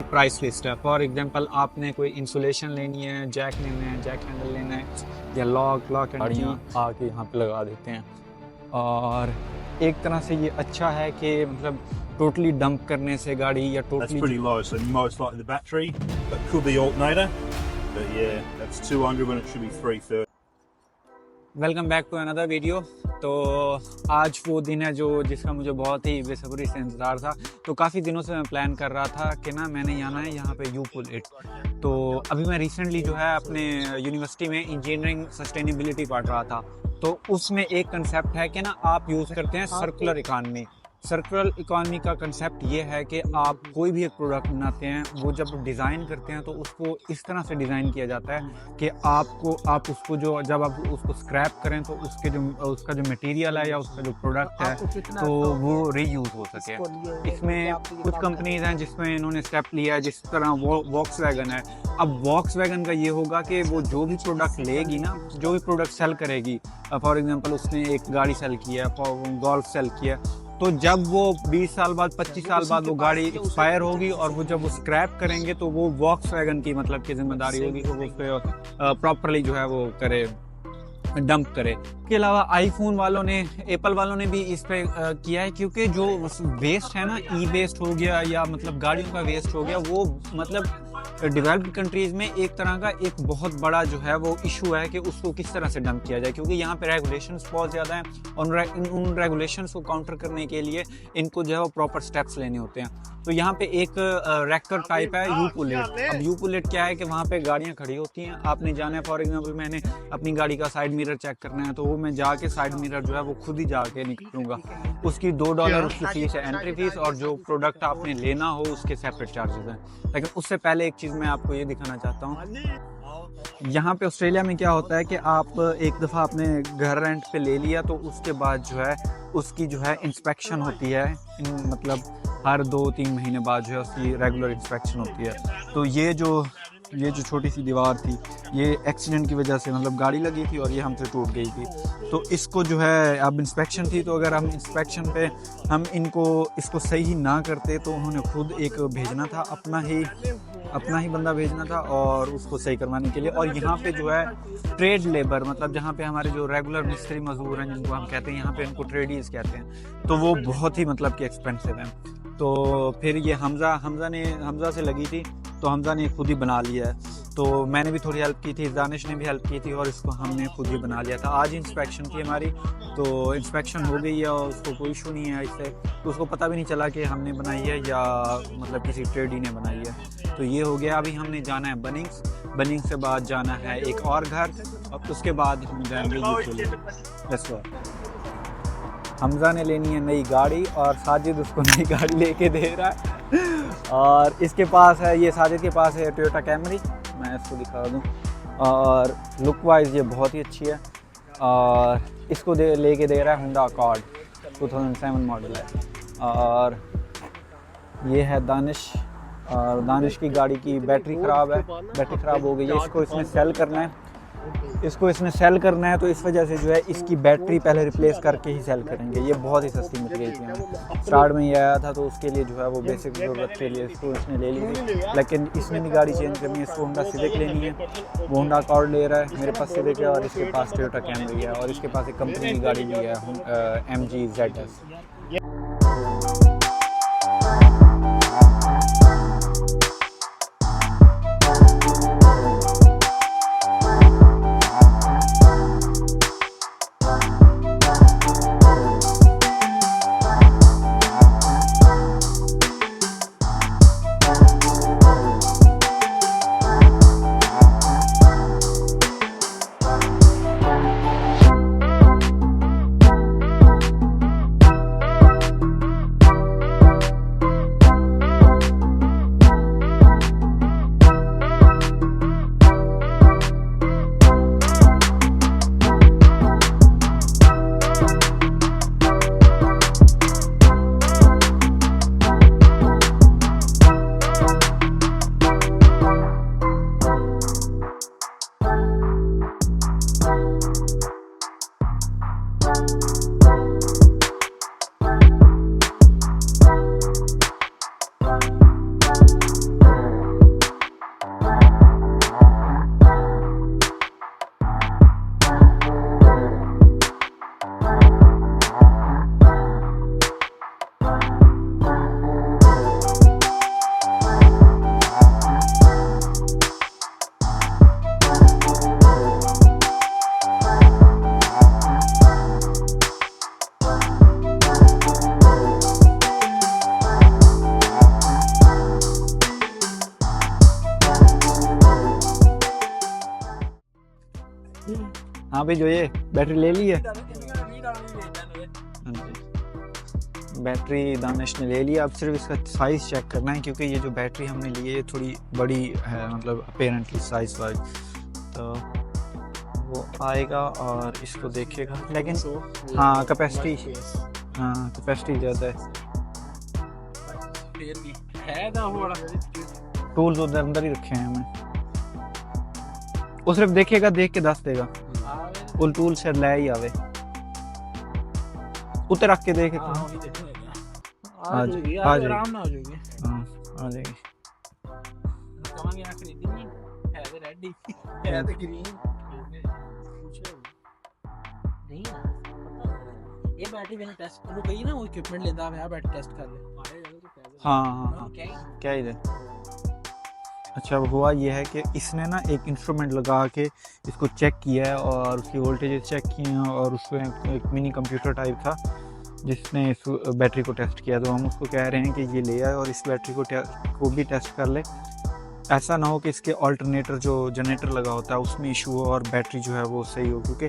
Price list है। For example आपने कोई इंसुलेशन लेनी है, जैक लेना है, जैक हैंडल लेना है या लॉक एंड गाड़ियाँ आके यहाँ पे लगा देते हैं। और एक तरह से ये अच्छा है कि मतलब टोटली डंप करने से गाड़ी या That's totally pretty low, so most likely the battery. That could be alternator, but yeah, that's 200 when it should be 330. Welcome back to another video. तो आज वो दिन है जो जिसका मुझे बहुत ही बेसब्री से इंतज़ार था। तो काफ़ी दिनों से मैं प्लान कर रहा था कि ना मैंने आना है यहाँ पे U-Pull-It। तो अभी मैं रिसेंटली जो है अपने यूनिवर्सिटी में इंजीनियरिंग सस्टेनेबिलिटी पढ़ रहा था। तो उसमें एक कंसेप्ट है कि ना आप यूज़ करते हैं सर्कुलर इकॉनमी। सर्कुलर इकॉनमी का कंसेप्ट ये है कि आप कोई भी एक प्रोडक्ट बनाते हैं, वो जब डिज़ाइन करते हैं तो उसको इस तरह से डिज़ाइन किया जाता है कि आप उसको जो जब आप उसको स्क्रैप करें तो उसका जो मटेरियल है या उसका जो प्रोडक्ट है तो वो रीयूज़ हो सके। इसमें कुछ कंपनीज हैं जिसमें इन्होंने स्टेप लिया है, जिस तरह वॉक्सवैगन है। अब वॉक्सवैगन का ये होगा कि वो जो भी प्रोडक्ट लेगी ना, जो भी प्रोडक्ट सेल करेगी, फॉर एग्जांपल उसने एक गाड़ी सेल किया है, गोल्फ सेल किया, तो जब वो 20 साल बाद 25 साल बाद वो गाड़ी एक्सपायर होगी और वो जब वो स्क्रैप करेंगे तो वो वॉक्सवैगन की मतलब की जिम्मेदारी होगी कि वो उस पर प्रॉपरली जो है वो करे, डंप करे। इसके अलावा आईफोन वालों ने, एप्पल वालों ने भी इस पे किया है, क्योंकि जो वेस्ट है ना, ई वेस्ट हो गया या मतलब गाड़ियों का वेस्ट हो गया, वो मतलब डेवलप्ड कंट्रीज़ में एक तरह का एक बहुत बड़ा जो है वो इशू है कि उसको किस तरह से डंप किया जाए, क्योंकि यहाँ पे रेगुलेशंस बहुत ज़्यादा हैं और उन रेगुलेशंस को काउंटर करने के लिए इनको जो है वो प्रॉपर स्टेप्स लेने होते हैं। तो यहाँ पे एक रैकर टाइप है U-Pull-It। अब U-Pull-It क्या है कि वहाँ पे गाड़ियाँ खड़ी होती हैं, आपने जाना है, फॉर एग्जांपल मैंने अपनी गाड़ी का साइड मिरर चेक करना है तो वो मैं जाके साइड मिरर जो है वो खुद ही जाके निकलूँगा। उसकी $2 उसकी फीस है, एंट्री फीस, और जो प्रोडक्ट आपने लेना हो उसके सेपरेट चार्जेस हैं। लेकिन उससे पहले एक चीज़ मैं आपको ये दिखाना चाहता हूँ। यहाँ पे ऑस्ट्रेलिया में क्या होता है कि आप एक दफ़ा आपने घर रेंट पे ले लिया तो उसके बाद जो है उसकी जो है इंस्पेक्शन होती है, मतलब हर 2-3 महीने बाद जो है उसकी रेगुलर इंस्पेक्शन होती है। तो ये जो छोटी सी दीवार थी, ये एक्सीडेंट की वजह से मतलब गाड़ी लगी थी और ये हमसे टूट गई थी। तो इसको जो है अब इंस्पेक्शन थी, तो अगर हम इंस्पेक्शन पे हम इसको सही ना करते तो उन्होंने खुद एक भेजना था, अपना ही बंदा भेजना था और उसको सही करवाने के लिए। और यहाँ पे जो है ट्रेड लेबर, मतलब जहाँ पे हमारे जो रेगुलर मिस्त्री मजदूर हैं जिनको हम कहते हैं, यहाँ पे इनको ट्रेडीज कहते हैं, तो वो बहुत ही मतलब कि एक्सपेंसिव हैं। तो फिर ये हमज़ा से लगी थी तो हमज़ा ने खुद ही बना लिया है। तो मैंने भी थोड़ी हेल्प की थी, दानिश ने भी हेल्प की थी और इसको हमने खुद ही बना लिया था। आज इंस्पेक्शन थी हमारी, तो इंस्पेक्शन हो गई है और उसको कोई इशू नहीं है इससे, तो उसको पता भी नहीं चला कि हमने बनाई है या मतलब किसी ट्रेडी ने बनाई है। तो ये हो गया। अभी हमने जाना है बनिंग्स से बाद जाना है एक और घर, और उसके बाद हम जाएंगे। हमज़ा ने लेनी है नई गाड़ी और साजिद उसको नई गाड़ी लेके दे रहा है। और इसके पास है, ये साजिद के पास है टोयोटा कैमरी, मैं इसको दिखा दूँ, और लुक वाइज ये बहुत ही अच्छी है। और इसको लेके दे रहा है होंडा अकॉर्ड, 2007 मॉडल है। और ये है दानिश, और दानिश की गाड़ी की बैटरी ख़राब है, बैटरी ख़राब हो गई है, इसको इसने सेल करना है, तो इस वजह से जो है इसकी बैटरी पहले रिप्लेस करके ही सेल करेंगे। ये बहुत ही सस्ती मिल गई थी, स्टार्ट में ये आया था तो उसके लिए जो है वो बेसिक ज़रूरत के लिए इसको इसने ले ली थी। लेकिन इसने भी गाड़ी चेंज करनी है, इसको होंडा सिविक लेनी है, वो होंडा अकॉर्ड ले रहा है, मेरे पास सिविक है और इसके पास टोयोटा कैमरी है, और इसके पास एक कंपनी की गाड़ी भी है, MG ZS। हाँ भाई, जो ये बैटरी ले ली है, बैटरी दानिश ने ले लिया। अब सिर्फ इसका साइज़ चेक करना है, क्योंकि ये जो बैटरी हमने ली है ये थोड़ी बड़ी है, मतलब अपेरेंटली साइज़ वाइज। तो वो आएगा और इसको देखेगा, लेकिन हाँ कैपेसिटी ज़्यादा है। टूल्स उधर अंदर ही रखे हैं हमें, वो सिर्फ देखेगा, देख के दस देगा। वो टूल से ले ही आवे, उतर रख के देखे। आ जाएगी। आराम ना हो जाएगी। हाँ आ जाएगी। कमांगे ना खरीदनी है तो रेडी है तो ग्रीन नहीं है। ये बैटरी मैंने टेस्ट करो कही ना, वो इक्विपमेंट लेता है, मैं बैटरी टेस्ट कर ले। हाँ क्या ही है। अच्छा हुआ ये है कि इसने ना एक इंस्ट्रूमेंट लगा के इसको चेक किया है और उसकी वोल्टेज चेक की हैं, और उसमें एक मिनी कंप्यूटर टाइप था जिसने इस बैटरी को टेस्ट किया। तो हम उसको कह रहे हैं कि ये ले आए और इस बैटरी को भी टेस्ट कर ले। ऐसा ना हो कि इसके ऑल्टरनेटर जो जनरेटर लगा होता है उसमें इशू हो और बैटरी जो है वो सही हो, क्योंकि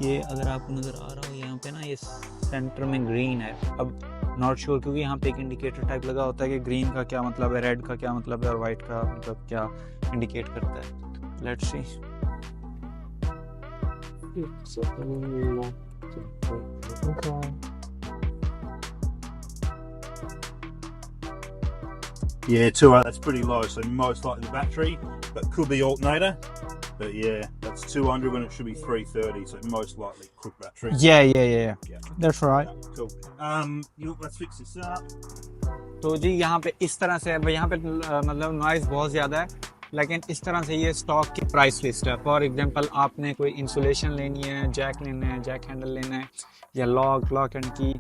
ये अगर आपको नज़र आ रहा हो यहाँ पे ना, ये सेंटर में ग्रीन है। अब नॉट श्योर, क्योंकि यहाँ पे एक इंडिकेटर टाइप लगा होता है कि ग्रीन का क्या मतलब है, रेड का क्या मतलब है और वाइट का मतलब क्या इंडिकेट करता है। Let's see. Yeah, 2 that's pretty low, so most likely the battery, but could be alternator. But yeah, that's 200 when it should be 330, so most likely cook battery. Yeah. Yeah. That's right. Cool. Let's fix this up. तो जी यहाँ पे इस तरह से है, यहाँ पे मतलब नॉइज़ बहुत ज़्यादा है, लेकिन इस तरह से ये स्टॉक की प्राइस लिस्ट है। फॉर एग्जांपल आपने कोई इंसुलेशन लेनी है, जैक लेना है, जैक हैंडल लेना है, या लॉक एंड की,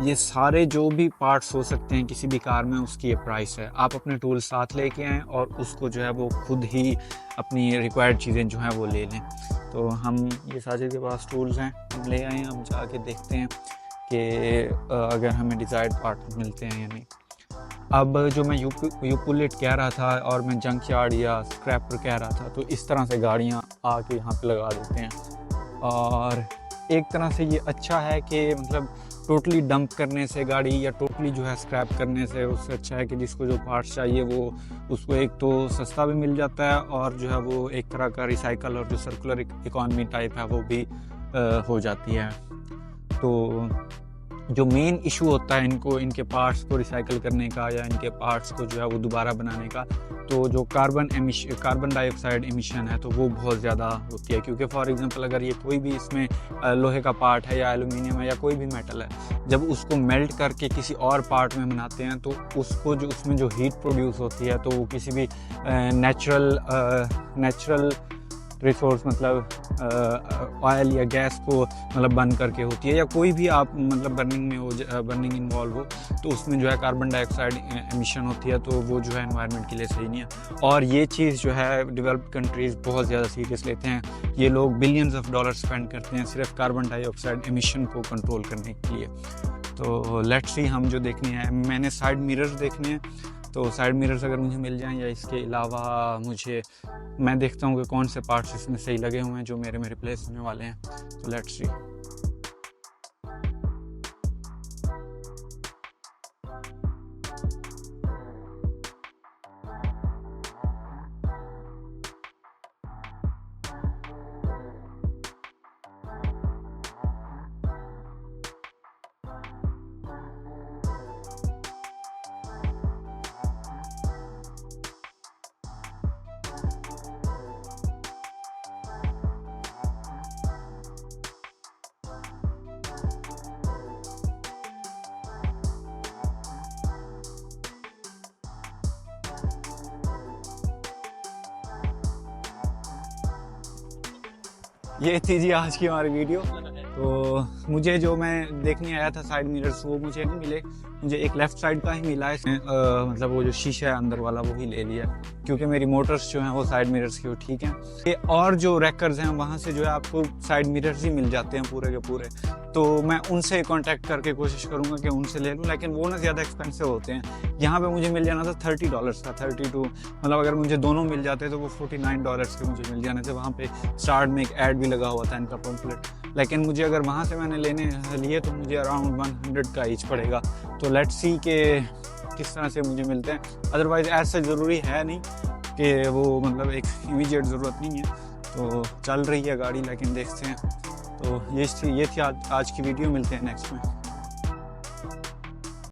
ये सारे जो भी पार्ट्स हो सकते हैं किसी भी कार में, उसकी ये प्राइस है। आप अपने टूल साथ लेके आएँ और उसको जो है वो खुद ही अपनी रिक्वायर्ड चीज़ें जो हैं वो ले लें। तो हम ये साजिद के पास टूल्स हैं, हम ले आए, हम जाके देखते हैं कि अगर हमें डिज़ायर्ड पार्ट मिलते हैं या नहीं। अब जो मैं यूपुलेट कह रहा था और मैं जंक यार्ड या स्क्रैपर कह रहा था, तो इस तरह से गाड़ियाँ आके यहाँ पे लगा देते हैं। और एक तरह से ये अच्छा है कि मतलब टोटली डंप करने से गाड़ी या टोटली जो है स्क्रैप करने से, उससे अच्छा है कि जिसको जो पार्ट्स चाहिए वो उसको एक तो सस्ता भी मिल जाता है और जो है वो एक तरह का रिसाइकल और जो सर्कुलर इकॉनमी टाइप है वो भी हो जाती है। तो जो मेन इशू होता है इनके पार्ट्स को रिसाइकल करने का या इनके पार्ट्स को जो है वो दोबारा बनाने का, तो जो कार्बन डाइऑक्साइड एमिशन है तो वो बहुत ज़्यादा होती है। क्योंकि फॉर एग्जांपल अगर ये कोई भी इसमें लोहे का पार्ट है या एल्यूमिनियम है या कोई भी मेटल है, जब उसको मेल्ट करके किसी और पार्ट में बनाते हैं तो उसको जो उसमें जो हीट प्रोड्यूस होती है तो वो किसी भी नेचुरल रिसोर्स मतलब ऑयल या गैस को मतलब बर्न करके होती है, या कोई भी आप मतलब बर्निंग इन्वॉल्व हो तो उसमें जो है कार्बन डाइऑक्साइड एमिशन होती है, तो वो जो है एनवायरनमेंट के लिए सही नहीं है। और ये चीज़ जो है डेवलप्ड कंट्रीज़ बहुत ज़्यादा सीरियस लेते हैं। ये लोग बिलियंस ऑफ डॉलर स्पेंड करते हैं सिर्फ कार्बन डाइऑक्साइड एमिशन को कंट्रोल करने के लिए। तो लेट्स सी, हम जो देखने हैं, मैंने साइड मिरर्स देखने हैं, तो साइड मिरर्स अगर मुझे मिल जाएं या इसके अलावा मैं देखता हूँ कि कौन से पार्ट्स इसमें सही लगे हुए हैं जो मेरे रिप्लेस होने वाले हैं। तो लेट्स सी। ये थी जी आज की हमारी वीडियो। तो मुझे जो मैं देखने आया था साइड मिरर्स वो मुझे नहीं मिले, मुझे एक लेफ्ट साइड का ही मिला है इसमें, मतलब वो जो शीशा है अंदर वाला वो ही ले लिया, क्योंकि मेरी मोटर्स जो हैं वो साइड मिरर्स की वो ठीक हैं। ये और जो रैकर्स हैं वहाँ से जो है आपको साइड मिरर्स ही मिल जाते हैं पूरे के पूरे, तो मैं उनसे कांटेक्ट करके कोशिश करूँगा कि उनसे ले लूँ, लेकिन वो ना ज़्यादा एक्सपेंसिव होते हैं। यहाँ पे मुझे मिल जाना था $30 का, 32, मतलब अगर मुझे दोनों मिल जाते तो वो $49 के मुझे मिल जाने थे। वहाँ पे स्टार्ट में एक ऐड भी लगा हुआ था इनका पम्पलेट, लेकिन मुझे अगर वहाँ से मैंने लेने लिए तो मुझे अराउंड 100 का ईच पड़ेगा। तो लेट्स सी के किस तरह से मुझे मिलते हैं। अदरवाइज़ ऐसा ज़रूरी है नहीं कि वो मतलब एक इमीडिएट ज़रूरत नहीं है, तो चल रही है गाड़ी, लेकिन देखते हैं। तो ये थी आज की वीडियो, मिलते हैं नेक्स्ट में।